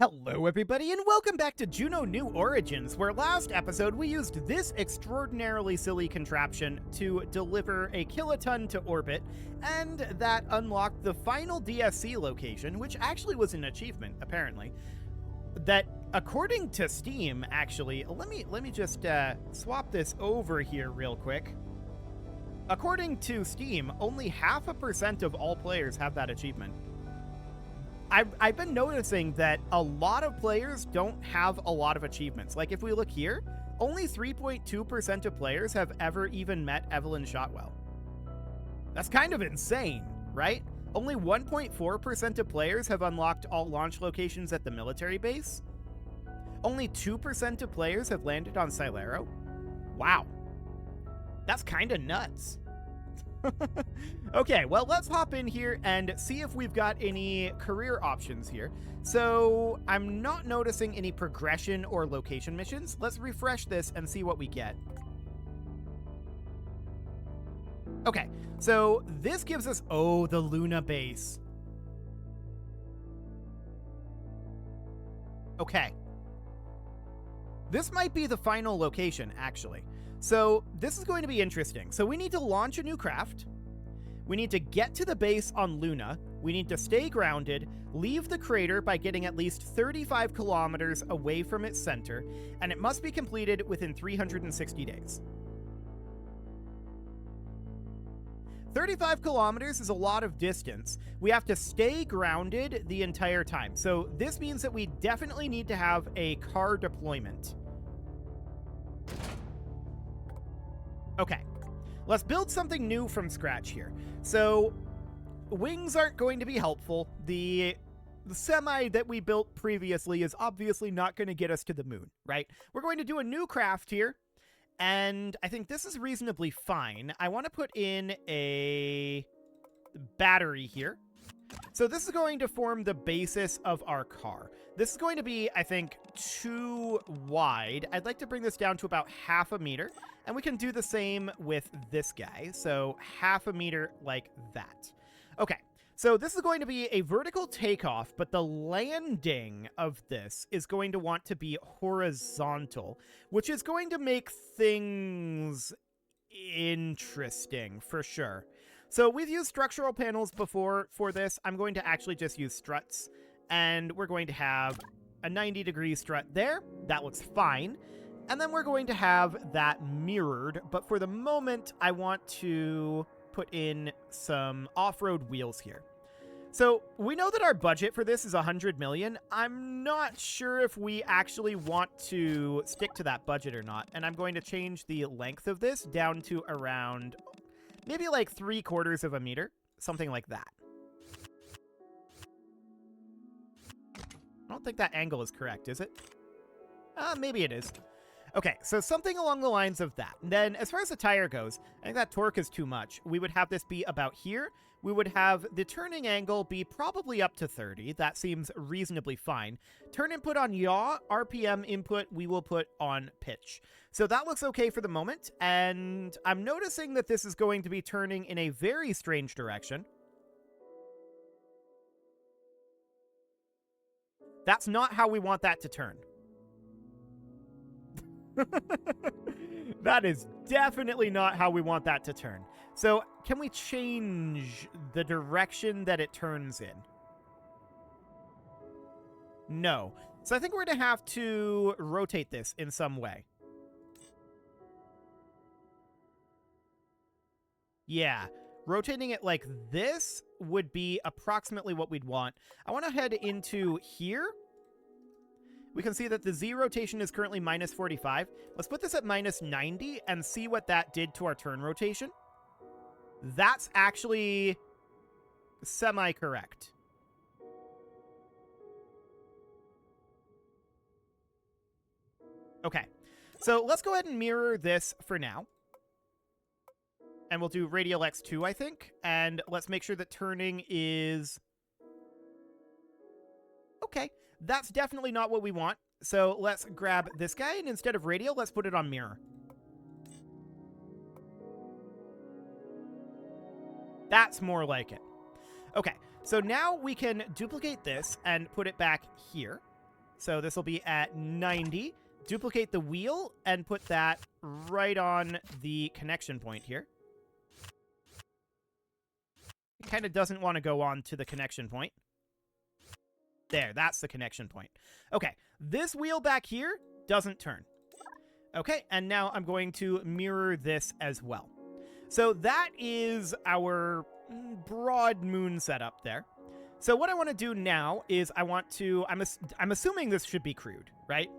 Hello everybody and welcome back to Juno New Origins, where last episode we used this extraordinarily silly contraption to deliver a kiloton to orbit, and that unlocked the final DSC location, which actually was an achievement, apparently. That, according to Steam, actually, let me just swap this over here real quick. According to Steam, only 0.5% of all players have that achievement. I've been noticing that a lot of players don't have a lot of achievements. Like, if we look here, only 3.2% of players have ever even met Evelyn Shotwell. That's kind of insane, right? Only 1.4% of players have unlocked all launch locations at the military base. Only 2% of players have landed on Silero. Wow. That's kind of nuts. Okay, well, let's hop in here and see if we've got any career options here. So I'm not noticing any progression or location missions. Let's refresh this and see what we get. Okay, so this gives us, oh, the Luna base. Okay. This might be the final location, actually. So this is going to be interesting. So we need to launch a new craft. We need to get to the base on Luna. We need to stay grounded, leave the crater by getting at least 35 kilometers away from its center, and it must be completed within 360 days. 35 kilometers is a lot of distance. We have to stay grounded the entire time. So this means that we definitely need to have a car deployment. Okay, let's build something new from scratch here. So, wings aren't going to be helpful. The semi that we built previously is obviously not going to get us to the moon, right? We're going to do a new craft here, and I think this is reasonably fine. I want to put in a battery here. So this is going to form the basis of our car. This is going to be, I think, too wide. I'd like to bring this down to about 0.5 meters, and we can do the same with this guy. So 0.5 meters like that. Okay, so this is going to be a vertical takeoff, but the landing of this is going to want to be horizontal, which is going to make things interesting for sure. So we've used structural panels before for this. I'm going to actually just use struts, and we're going to have a 90-degree strut there. That looks fine. And then we're going to have that mirrored, but for the moment, I want to put in some off-road wheels here. So we know that our budget for this is 100 million. I'm not sure if we actually want to stick to that budget or not, and I'm going to change the length of this down to around maybe like 3/4 of a meter, something like that. I don't think that angle is correct, is it? Maybe it is. Okay, so something along the lines of that. And then as far as the tire goes, I think that torque is too much. We would have this be about here. We would have the turning angle be probably up to 30. That seems reasonably fine. Turn input on yaw, RPM input we will put on pitch. So that looks okay for the moment, and I'm noticing that this is going to be turning in a very strange direction. That's not how we want that to turn. That is definitely not how we want that to turn. So can we change the direction that it turns in? No. So I think we're going to have to rotate this in some way. Yeah, rotating it like this would be approximately what we'd want. I want to head into here. We can see that the Z rotation is currently -45. Let's put this at -90 and see what that did to our turn rotation. That's actually semi-correct. Okay, so let's go ahead and mirror this for now. And we'll do radial X2, I think. And let's make sure that turning is... Okay, that's definitely not what we want. So let's grab this guy, and instead of radial, let's put it on mirror. That's more like it. Okay, so now we can duplicate this and put it back here. So this will be at 90. Duplicate the wheel and put that right on the connection point here. It kind of doesn't want to go on to the connection point. There, that's the connection point. Okay, this wheel back here doesn't turn. Okay, and now I'm going to mirror this as well. So that is our broad moon setup there. So what I want to do now is I want to... I'm assuming this should be crude, right?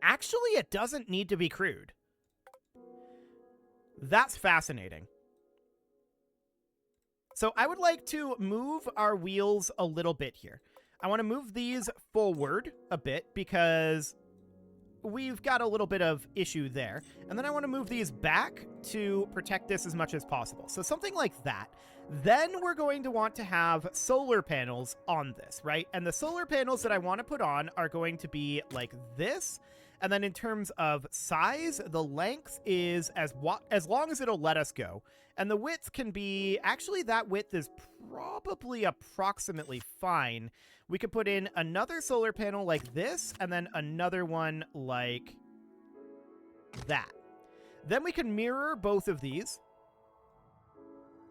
Actually, it doesn't need to be crude. That's fascinating. So I would like to move our wheels a little bit here. I want to move these forward a bit because we've got a little bit of issue there. And then I want to move these back to protect this as much as possible. So something like that. Then we're going to want to have solar panels on this, right? And the solar panels that I want to put on are going to be like this. And then in terms of size, the length is as long as it'll let us go. And the width can be... Actually, that width is probably approximately fine. We could put in another solar panel like this, and then another one like that. Then we can mirror both of these,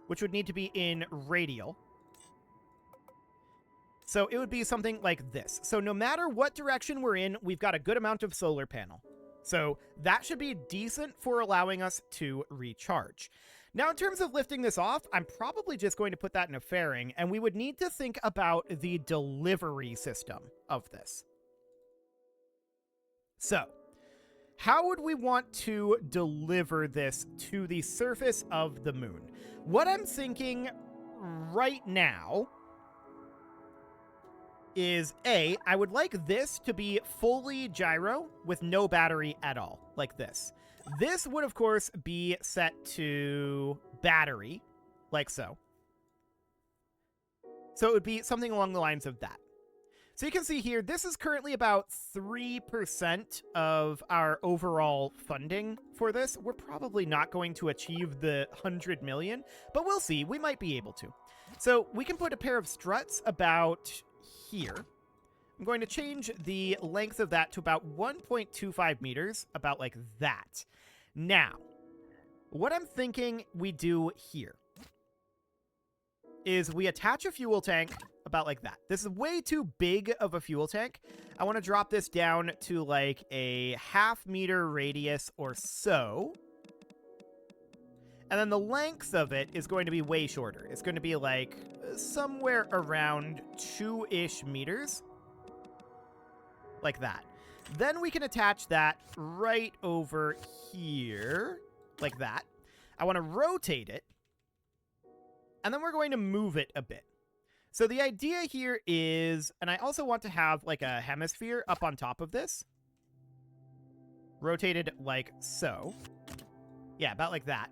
which would need to be in radial. So it would be something like this. So no matter what direction we're in, we've got a good amount of solar panel. So that should be decent for allowing us to recharge. Now, in terms of lifting this off, I'm probably just going to put that in a fairing, and we would need to think about the delivery system of this. So, how would we want to deliver this to the surface of the moon? What I'm thinking right now is I would like this to be fully gyro with no battery at all, like this. This would, of course, be set to battery, like so. So it would be something along the lines of that. So you can see here, this is currently about 3% of our overall funding for this. We're probably not going to achieve the 100 million, but we'll see. We might be able to. So we can put a pair of struts about here. I'm going to change the length of that to about 1.25 meters, about like that. Now, what I'm thinking we do here is we attach a fuel tank about like that. This is way too big of a fuel tank. I want to drop this down to like a half-meter radius or so. And then the length of it is going to be way shorter. It's going to be like somewhere around 2-ish meters. Like that. Then we can attach that right over here, like that. I want to rotate it, and then we're going to move it a bit. So the idea here is, and I also want to have like a hemisphere up on top of this. Rotated like so. Yeah, about like that.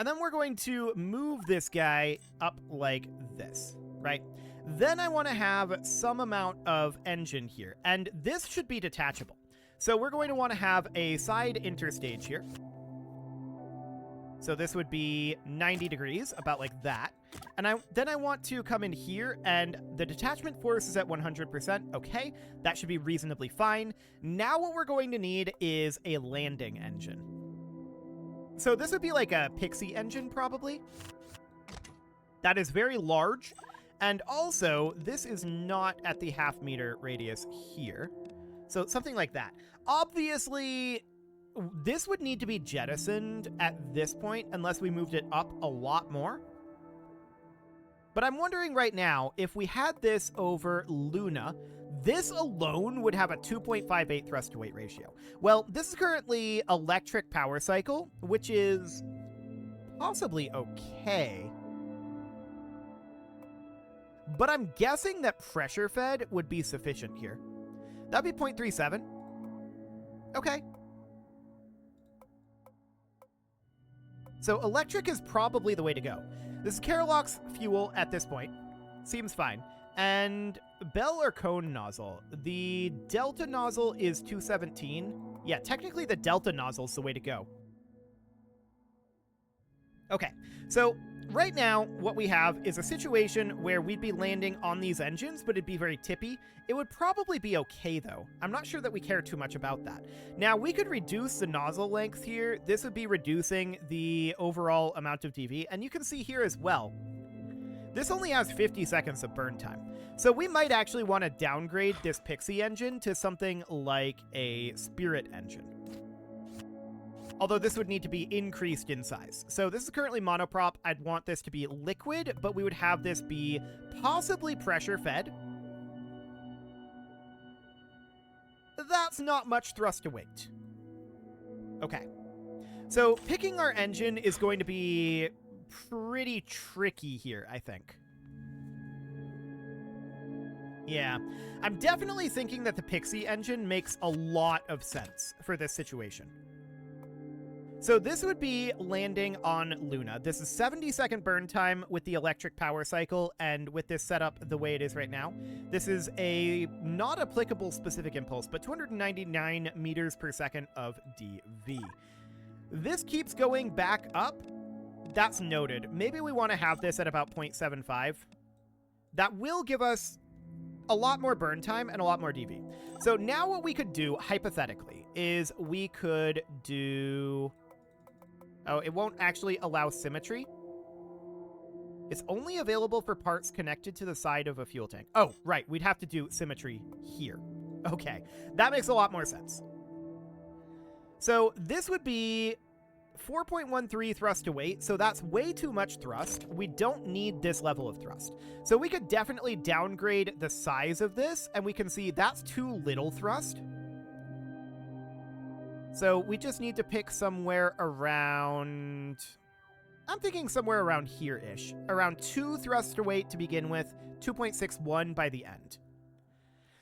And then we're going to move this guy up like this, right? Then I want to have some amount of engine here, and this should be detachable. So we're going to want to have a side interstage here. So this would be 90 degrees, about like that. And then I want to come in here, and the detachment force is at 100%. Okay, that should be reasonably fine. Now what we're going to need is a landing engine. So this would be like a Pixie engine, probably. That is very large. And also, this is not at the half-meter radius here. So something like that. Obviously, this would need to be jettisoned at this point unless we moved it up a lot more. But I'm wondering right now, if we had this over Luna, this alone would have a 2.58 thrust-to-weight ratio. Well, this is currently electric power cycle, which is possibly okay. But I'm guessing that pressure fed would be sufficient here. That'd be 0.37. Okay. So electric is probably the way to go. This is Caroloc's fuel at this point. Seems fine. And bell or cone nozzle? The delta nozzle is 217. Yeah, technically the delta nozzle is the way to go. Okay, so right now, what we have is a situation where we'd be landing on these engines, but it'd be very tippy. It would probably be okay, though. I'm not sure that we care too much about that. Now, we could reduce the nozzle length here. This would be reducing the overall amount of DV, and you can see here as well, this only has 50 seconds of burn time. So we might actually want to downgrade this Pixie engine to something like a Spirit engine. Although this would need to be increased in size. So this is currently monoprop. I'd want this to be liquid, but we would have this be possibly pressure fed. That's not much thrust to weight. Okay. So picking our engine is going to be pretty tricky here, I think. Yeah, I'm definitely thinking that the Pixie engine makes a lot of sense for this situation. So this would be landing on Luna. This is 70-second burn time with the electric power cycle, and with this setup the way it is right now, this is a not applicable specific impulse, but 299 meters per second of DV. This keeps going back up. That's noted. Maybe we want to have this at about 0.75. That will give us a lot more burn time and a lot more DV. So now what we could do, hypothetically, is we could do... Oh, it won't actually allow symmetry. It's only available for parts connected to the side of a fuel tank. Oh, right. We'd have to do symmetry here. Okay. That makes a lot more sense. So this would be 4.13 thrust to weight, so that's way too much thrust. We don't need this level of thrust. So we could definitely downgrade the size of this, and we can see that's too little thrust. So we just need to pick somewhere around... I'm thinking somewhere around here-ish. Around 2 thrust to weight to begin with, 2.61 by the end.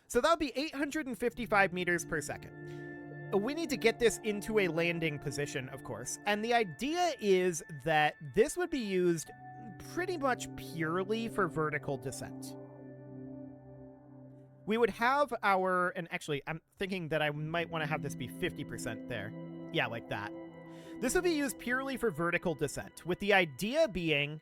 So that would be 855 meters per second. We need to get this into a landing position, of course. And the idea is that this would be used pretty much purely for vertical descent. We would have our, and actually, I'm thinking that I might want to have this be 50% there. Yeah, like that. This would be used purely for vertical descent, with the idea being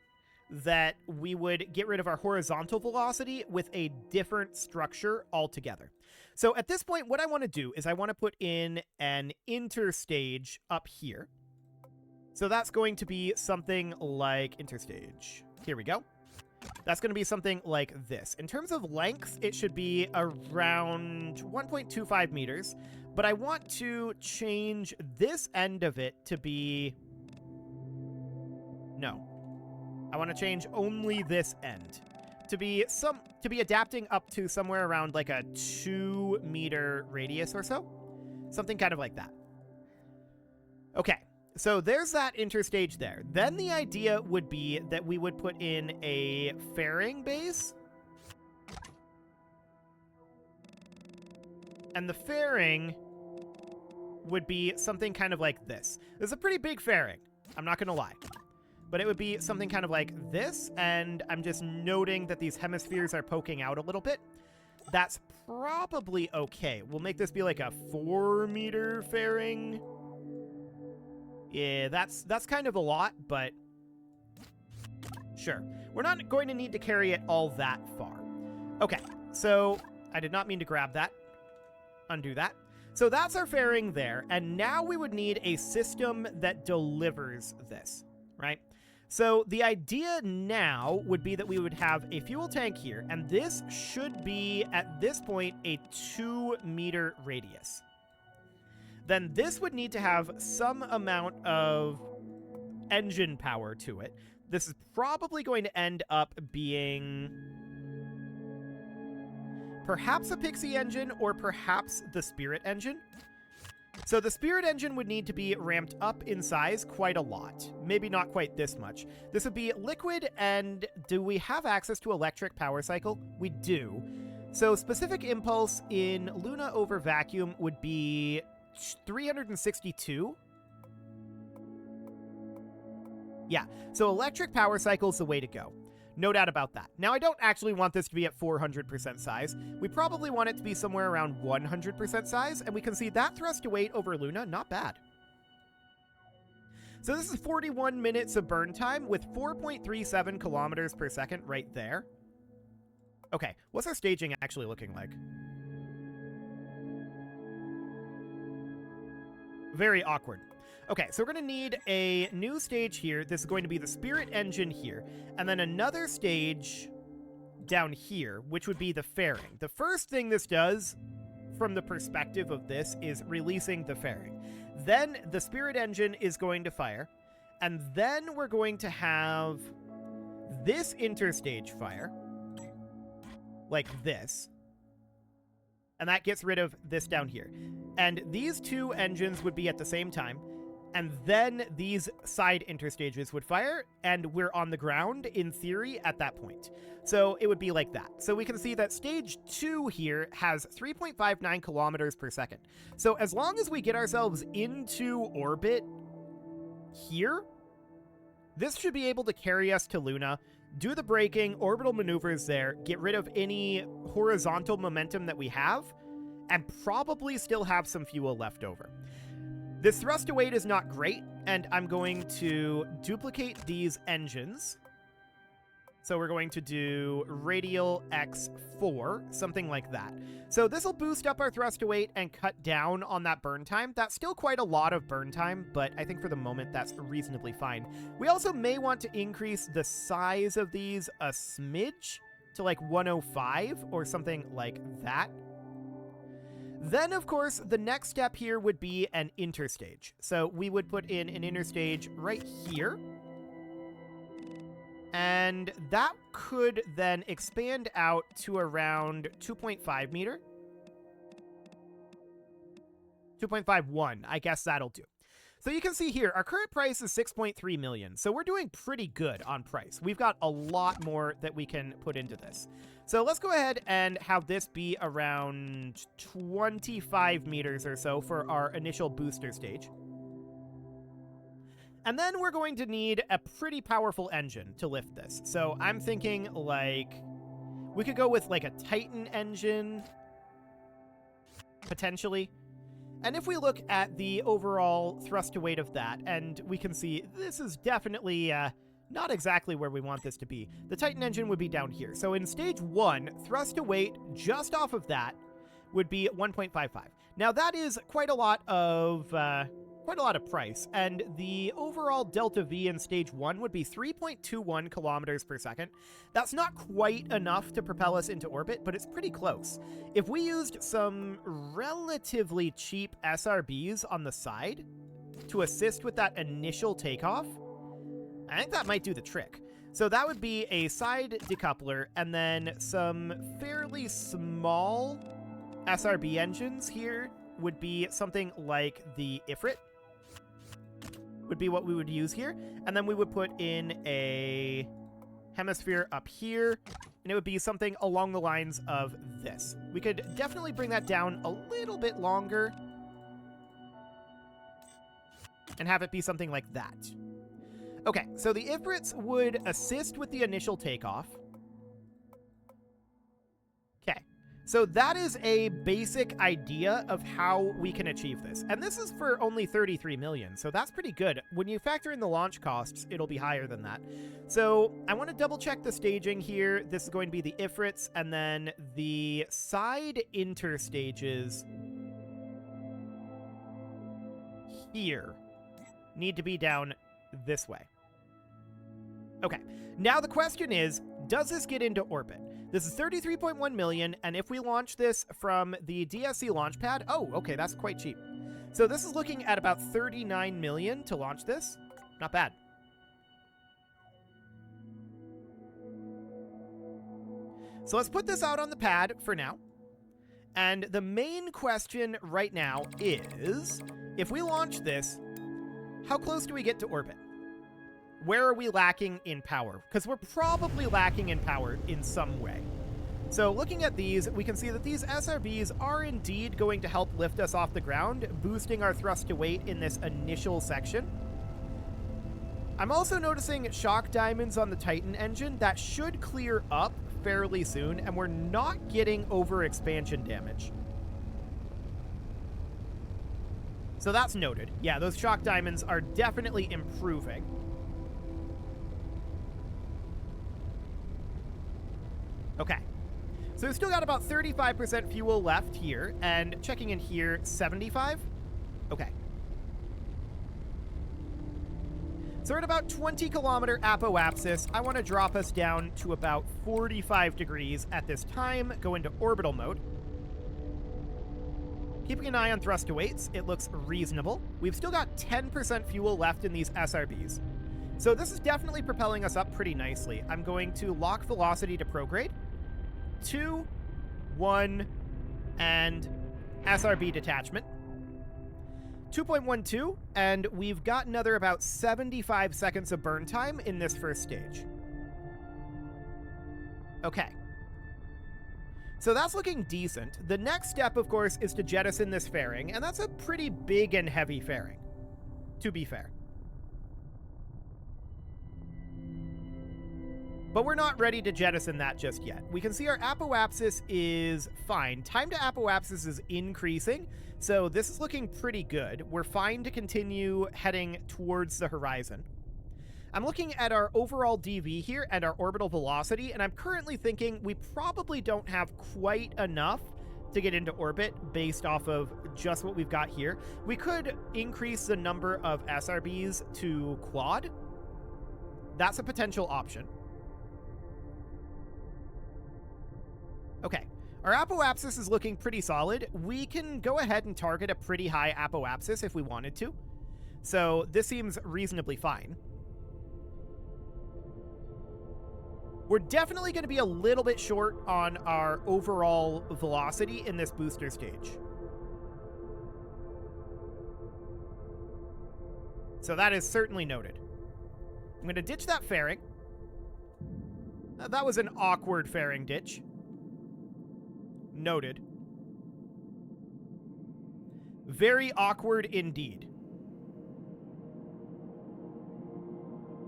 that we would get rid of our horizontal velocity with a different structure altogether. So at this point, what I want to do is I want to put in an interstage up here. So that's going to be something like interstage. Here we go. That's going to be something like this. In terms of length, it should be around 1.25 meters, but I want to change this end of it to be... No. I want to change only this end to be adapting up to somewhere around like a 2 meter radius or so. Something kind of like that. Okay. So there's that interstage there. Then the idea would be that we would put in a fairing base. And the fairing would be something kind of like this. This is a pretty big fairing, I'm not going to lie. But it would be something kind of like this, and I'm just noting that these hemispheres are poking out a little bit. That's probably okay. We'll make this be like a 4 meter fairing. Yeah, that's kind of a lot, but sure. We're not going to need to carry it all that far. Okay, so I did not mean to grab that. Undo that. So that's our fairing there, and now we would need a system that delivers this, right? So the idea now would be that we would have a fuel tank here, and this should be, at this point, a 2 meter radius. Then this would need to have some amount of engine power to it. This is probably going to end up being perhaps a Pixie engine or perhaps the Spirit engine. So the Spirit engine would need to be ramped up in size quite a lot. Maybe not quite this much. This would be liquid, and do we have access to electric power cycle? We do. So specific impulse in Luna over vacuum would be 362. Yeah, so electric power cycle is the way to go. No doubt about that. Now, I don't actually want this to be at 400% size. We probably want it to be somewhere around 100% size, and we can see that thrust to weight over Luna, not bad. So this is 41 minutes of burn time with 4.37 kilometers per second right there. Okay, what's our staging actually looking like? Very awkward. Okay, so we're going to need a new stage here. This is going to be the Spirit Engine here. And then another stage down here, which would be the fairing. The first thing this does, from the perspective of this, is releasing the fairing. Then the Spirit Engine is going to fire. And then we're going to have this interstage fire. Like this. And that gets rid of this down here. And these two engines would be at the same time. And then these side interstages would fire, and we're on the ground, in theory, at that point. So it would be like that. So we can see that stage 2 here has 3.59 kilometers per second. So as long as we get ourselves into orbit here, this should be able to carry us to Luna, do the braking, orbital maneuvers there, get rid of any horizontal momentum that we have, and probably still have some fuel left over. This thrust to weight is not great, and I'm going to duplicate these engines. So we're going to do radial X4, something like that. So this will boost up our thrust to weight and cut down on that burn time. That's still quite a lot of burn time, but I think for the moment that's reasonably fine. We also may want to increase the size of these a smidge to like 105 or something like that. Then, of course, the next step here would be an interstage. So we would put in an interstage right here. And that could then expand out to around 2.5 meter. 2.51, I guess that'll do. So you can see here, our current price is 6.3 million. So we're doing pretty good on price. We've got a lot more that we can put into this. So let's go ahead and have this be around 25 meters or so for our initial booster stage. And then we're going to need a pretty powerful engine to lift this. So I'm thinking like, we could go with like a Titan engine, potentially. And if we look at the overall thrust to weight of that, and we can see this is definitely not exactly where we want this to be. The Titan engine would be down here. So in stage 1, thrust to weight just off of that would be 1.55. Now that is quite a lot of price, and the overall delta V in stage 1 would be 3.21 kilometers per second. That's not quite enough to propel us into orbit, but it's pretty close. If we used some relatively cheap SRBs on the side to assist with that initial takeoff, I think that might do the trick. So that would be a side decoupler and then some fairly small SRB engines here would be something like the Ifrit. Would be what we would use here. And then we would put in a hemisphere up here, and it would be something along the lines of this. We could definitely bring that down a little bit longer and have it be something like that. Okay, so the Ifrits would assist with the initial takeoff. Okay, so that is a basic idea of how we can achieve this. And this is for only 33 million, so that's pretty good. When you factor in the launch costs, it'll be higher than that. So I want to double check the staging here. This is going to be the Ifrits, and then the side interstages here need to be down this way. Okay, now the question is, does this get into orbit? This is 33.1 million, and if we launch this from the DSC launch pad, oh, okay, that's quite cheap. So this is looking at about 39 million to launch this. Not bad. So let's put this out on the pad for now. And the main question right now is, if we launch this, how close do we get to orbit? Where are we lacking in power? Because we're probably lacking in power in some way. So looking at these, we can see that these SRBs are indeed going to help lift us off the ground, boosting our thrust to weight in this initial section. I'm also noticing shock diamonds on the Titan engine. That should clear up fairly soon, and we're not getting over expansion damage. So that's noted. Yeah, those shock diamonds are definitely improving. Okay. So we've still got about 35% fuel left here, and checking in here, 75? Okay. So we're at about 20 kilometer apoapsis. I want to drop us down to about 45 degrees at this time, go into orbital mode. Keeping an eye on thrust to weights, it looks reasonable. We've still got 10% fuel left in these SRBs. So this is definitely propelling us up pretty nicely. I'm going to lock velocity to prograde. 2, 1, and SRB detachment. 2.12, and we've got another about 75 seconds of burn time in this first stage. Okay. So that's looking decent. The next step, of course, is to jettison this fairing, and that's a pretty big and heavy fairing, to be fair. But we're not ready to jettison that just yet. We can see our apoapsis is fine. Time to apoapsis is increasing, so this is looking pretty good. We're fine to continue heading towards the horizon. I'm looking at our overall DV here and our orbital velocity, and I'm currently thinking we probably don't have quite enough to get into orbit based off of just what we've got here. We could increase the number of SRBs to quad. That's a potential option. Okay, our apoapsis is looking pretty solid. We can go ahead and target a pretty high apoapsis if we wanted to. So this seems reasonably fine. We're definitely going to be a little bit short on our overall velocity in this booster stage. So that is certainly noted. I'm going to ditch that fairing. That was an awkward fairing ditch. Noted. Very awkward indeed.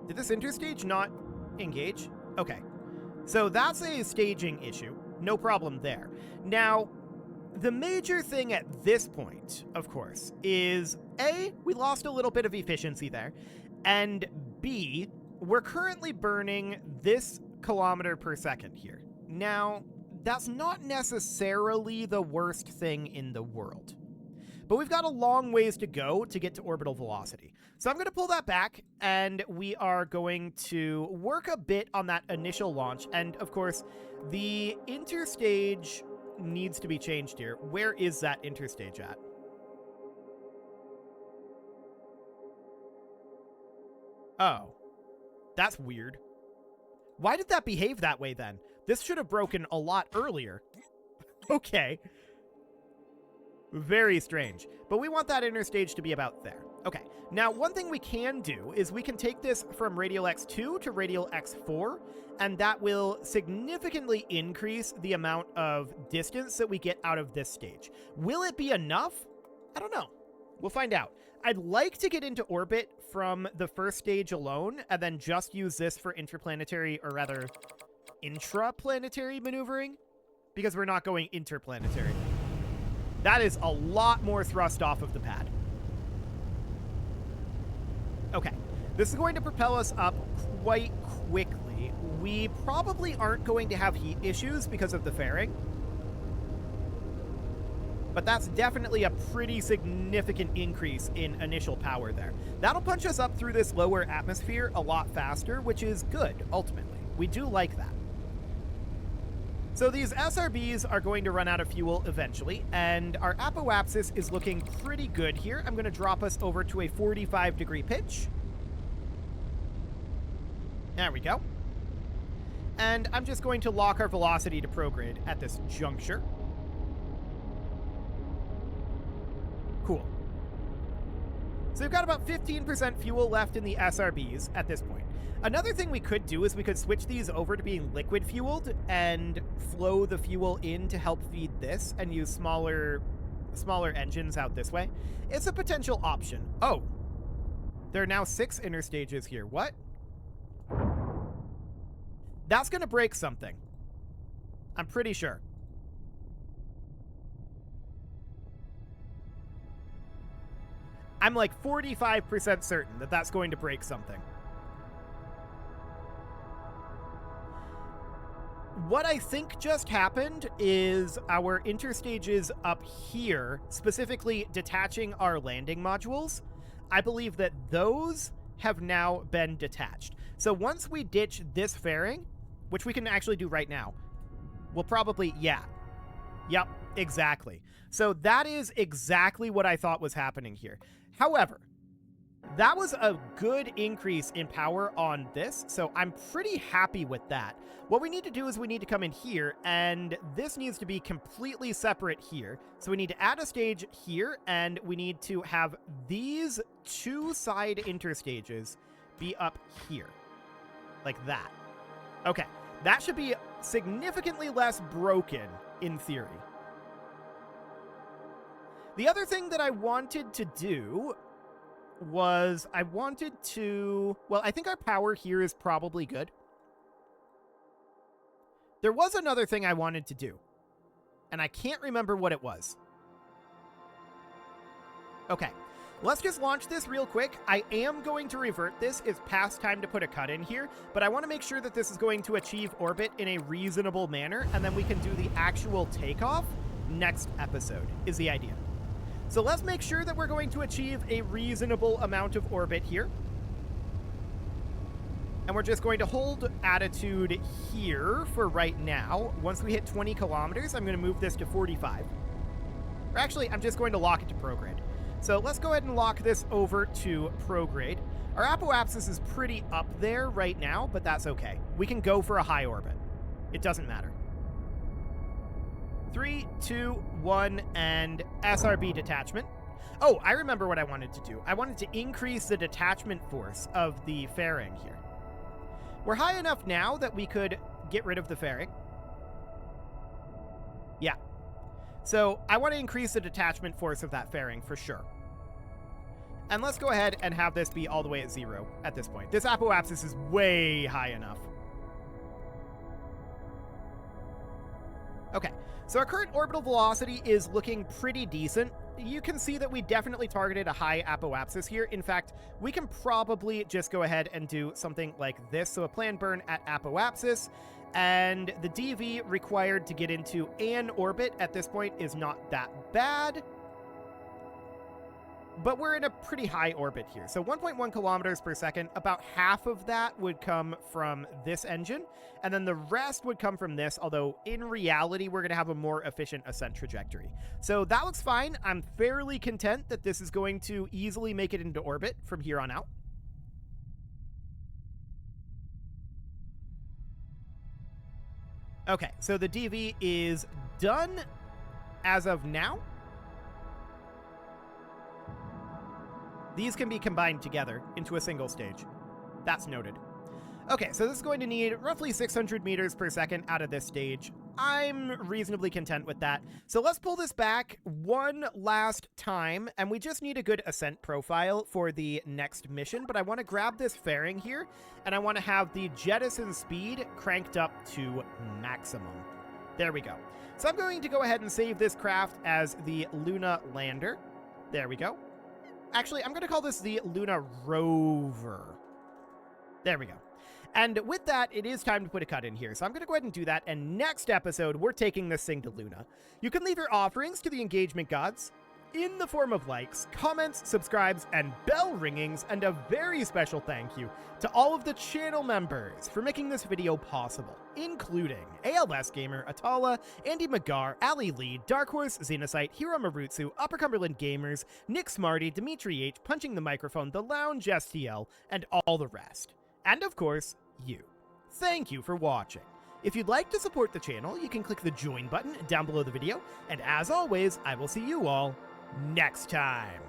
Did this interstage not engage? Okay. So that's a staging issue. No problem there. Now, the major thing at this point, of course, is A, we lost a little bit of efficiency there, and B, we're currently burning this kilometer per second here. Now, that's not necessarily the worst thing in the world, but we've got a long ways to go to get to orbital velocity. So I'm going to pull that back, and we are going to work a bit on that initial launch. And of course, the interstage needs to be changed here. Where is that interstage at? Oh, that's weird. Why did that behave that way then? This should have broken a lot earlier. Okay. Very strange. But we want that interstage to be about there. Okay. Now, one thing we can do is we can take this from radial X2 to radial X4, and that will significantly increase the amount of distance that we get out of this stage. Will it be enough? I don't know. We'll find out. I'd like to get into orbit from the first stage alone, and then just use this for interplanetary, or rather, intraplanetary maneuvering, because we're not going interplanetary. That is a lot more thrust off of the pad. Okay, this is going to propel us up quite quickly. We probably aren't going to have heat issues because of the fairing, but that's definitely a pretty significant increase in initial power there. That'll punch us up through this lower atmosphere a lot faster, which is good, ultimately. We do like that. So these SRBs are going to run out of fuel eventually, and our apoapsis is looking pretty good here. I'm going to drop us over to a 45-degree pitch. There we go. And I'm just going to lock our velocity to prograde at this juncture. Cool. So we've got about 15% fuel left in the SRBs at this point. Another thing we could do is we could switch these over to being liquid fueled and flow the fuel in to help feed this and use smaller engines out this way. It's a potential option. Oh, there are now 6 interstages here. What? That's going to break something. I'm pretty sure. I'm like 45% certain that that's going to break something. What I think just happened is our interstages up here, specifically detaching our landing modules, I believe that those have now been detached. So once we ditch this fairing, which we can actually do right now, we'll probably, yeah. Yep, exactly. So that is exactly what I thought was happening here. However, that was a good increase in power on this, so I'm pretty happy with that. What we need to do is we need to come in here, and this needs to be completely separate here. So we need to add a stage here, and we need to have these two side interstages be up here. Like that. Okay, that should be significantly less broken in theory. The other thing that I wanted to do was I wanted to... Well, I think our power here is probably good. There was another thing I wanted to do, and I can't remember what it was. Okay, let's just launch this real quick. I am going to revert this. It's past time to put a cut in here, but I want to make sure that this is going to achieve orbit in a reasonable manner, and then we can do the actual takeoff next episode, is the idea. So let's make sure that we're going to achieve a reasonable amount of orbit here. And we're just going to hold attitude here for right now. Once we hit 20 kilometers, I'm going to move this to 45. Or actually, I'm just going to lock it to prograde. So let's go ahead and lock this over to prograde. Our apoapsis is pretty up there right now, but that's okay. We can go for a high orbit. It doesn't matter. 3, 2, 1, and SRB detachment. Oh, I remember what I wanted to do. I wanted to increase the detachment force of the fairing here. We're high enough now that we could get rid of the fairing. Yeah. So I want to increase the detachment force of that fairing for sure. And let's go ahead and have this be all the way at 0 at this point. This apoapsis is way high enough. Okay, so our current orbital velocity is looking pretty decent. You can see that we definitely targeted a high apoapsis here. In fact, we can probably just go ahead and do something like this. So a planned burn at apoapsis, and the DV required to get into an orbit at this point is not that bad. But we're in a pretty high orbit here. So 1.1 kilometers per second, about half of that would come from this engine, and then the rest would come from this, although in reality, we're going to have a more efficient ascent trajectory. So that looks fine. I'm fairly content that this is going to easily make it into orbit from here on out. Okay, so the DV is done as of now. These can be combined together into a single stage. That's noted. Okay, so this is going to need roughly 600 meters per second out of this stage. I'm reasonably content with that. So let's pull this back one last time, and we just need a good ascent profile for the next mission, but I want to grab this fairing here, and I want to have the jettison speed cranked up to maximum. There we go. So I'm going to go ahead and save this craft as the Luna Lander. There we go. Actually, I'm going to call this the Luna Rover. There we go. And with that, it is time to put a cut in here. So I'm going to go ahead and do that. And next episode, we're taking this thing to Luna. You can leave your offerings to the engagement gods in the form of likes, comments, subscribes, and bell ringings. And a very special thank you to all of the channel members for making this video possible, including ALS Gamer, Atala, Andy Magar, Ali Lee, Dark Horse, Xenocyte, Hiro Marutsu, Upper Cumberland Gamers, Nick Smarty, Dimitri H, Punching the Microphone, The Lounge STL, and all the rest. And of course, you. Thank you for watching. If you'd like to support the channel, you can click the join button down below the video. And as always, I will see you all next time.